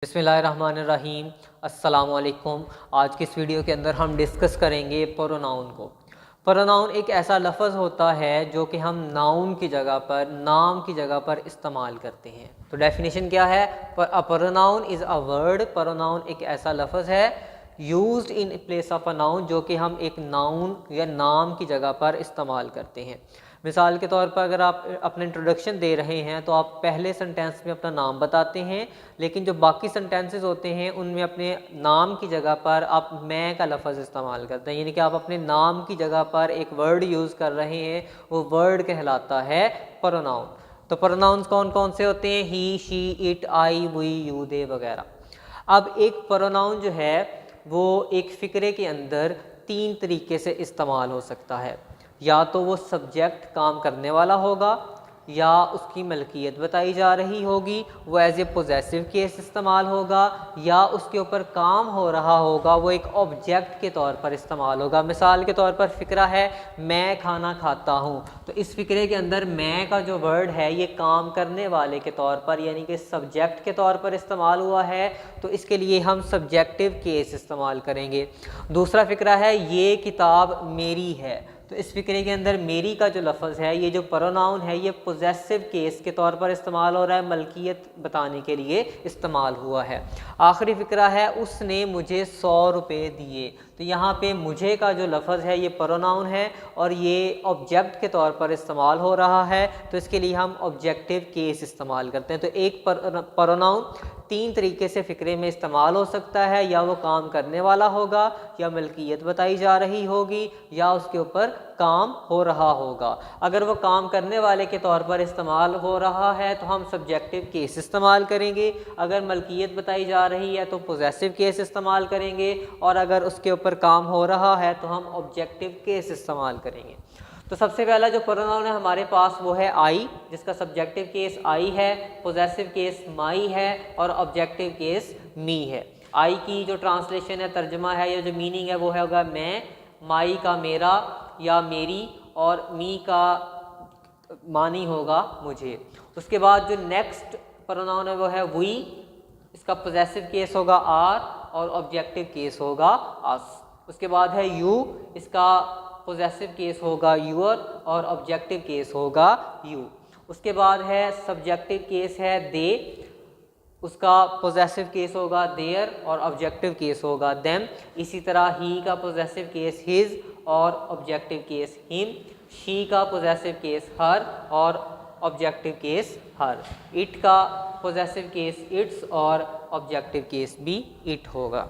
बिस्मिल्लाहिर्रहमानिर्रहीम। अस्सलामुअलैकुम। आज की इस वीडियो के अंदर हम डिस्कस करेंगे प्रोनाउन को। प्रोनाउन एक ऐसा लफ्ज़ होता है जो कि हम नाउन की जगह पर, नाम की जगह पर इस्तेमाल करते हैं। तो डेफिनेशन क्या है? Pronoun is a word. Pronoun एक ऐसा लफ्ज़ है used in place of a noun जो कि हम एक नाउन या नाम की जगह पर इस्तेमाल करते हैं। मिसाल के तौर पर अगर आप अपना इंट्रोडक्शन दे रहे हैं तो आप पहले सेंटेंस में अपना नाम बताते हैं, लेकिन जो बाकी सेंटेंसेस होते हैं उनमें अपने नाम की जगह पर आप मैं का लफ्ज़ इस्तेमाल करते हैं। यानी कि आप अपने नाम की जगह पर एक वर्ड यूज़ कर रहे हैं, वो वर्ड कहलाता है प्रोनाउन। तो प्रोनाउंस कौन कौन से होते हैं? He, she, it, I, we, you, they वगैरह। अब एक प्रोनाउन जो है वो एक फ़िक्रे के अंदर 3 तरीके से इस्तेमाल हो सकता है। या तो वो सब्जेक्ट काम करने वाला होगा, या उसकी मलकियत बताई जा रही होगी, वो एज ए पोजेसिव केस इस्तेमाल होगा, या उसके ऊपर काम हो रहा होगा, वो एक ऑब्जेक्ट के तौर पर इस्तेमाल होगा। मिसाल के तौर पर फ़िक्रा है मैं खाना खाता हूँ, तो इस फ़िक्रे के अंदर मैं का जो वर्ड है ये काम करने वाले के तौर पर यानी कि सब्जेक्ट के तौर पर इस्तेमाल हुआ है, तो इसके लिए हम सब्जेक्टिव केस इस्तेमाल करेंगे। दूसरा फ़िक्रा है ये किताब मेरी है, तो इस फ़िक्रे के अंदर मेरी का जो लफ्ज़ है, ये जो प्रोनाउन है, ये पोजेसिव केस के तौर पर इस्तेमाल हो रहा है, मलकियत बताने के लिए इस्तेमाल हुआ है। आखिरी फ़िक्रा है उसने मुझे 100 रुपये दिए, तो यहाँ पे मुझे का जो लफ्ज़ है ये प्रोनाउन है और ये ऑब्जेक्ट के तौर पर इस्तेमाल हो रहा है, तो इसके लिए हम ऑब्जेक्टिव केस इस्तेमाल करते हैं। तो एक प्रोनाउन 3 तरीके से फ़िक्रे में इस्तेमाल हो सकता है, या वो काम करने वाला होगा, या मलकियत बताई जा रही होगी, या उसके ऊपर काम हो रहा होगा। अगर वो काम करने वाले के तौर पर इस्तेमाल हो रहा है तो हम सब्जेक्टिव केस इस्तेमाल करेंगे, अगर मलकियत बताई जा रही है तो पोजेसिव केस इस्तेमाल करेंगे, और अगर उसके ऊपर काम हो रहा है तो हम ऑब्जेक्टिव केस इस्तेमाल करेंगे। तो सबसे पहला जो प्रोनाउन है हमारे पास वो है आई, जिसका सब्जेक्टिव केस आई है, पोजेसिव केस माई है, और ऑब्जेक्टिव केस मी है। आई की जो ट्रांसलेशन है, तर्जमा है, या जो मीनिंग है वो है होगा मैं, माई का मेरा या मेरी, और मी का मानी होगा मुझे। उसके बाद जो नेक्स्ट प्रोनाउन है वो है वी, इसका पोजेसिव केस होगा आर और ऑब्जेक्टिव केस होगा अस। उसके बाद है यू, इसका पोजेसिव केस होगा यूर और ऑब्जेक्टिव केस होगा यू। उसके बाद है सब्जेक्टिव केस है दे, उसका पोजेसिव केस होगा देयर और ऑब्जेक्टिव केस होगा देम। इसी तरह ही का पोजेसिव केस हिज और ऑब्जेक्टिव केस हिम। शी का पोजेसिव केस हर और ऑब्जेक्टिव केस हर। इट का पोजेसिव केस इट्स और ऑब्जेक्टिव केस भी इट होगा।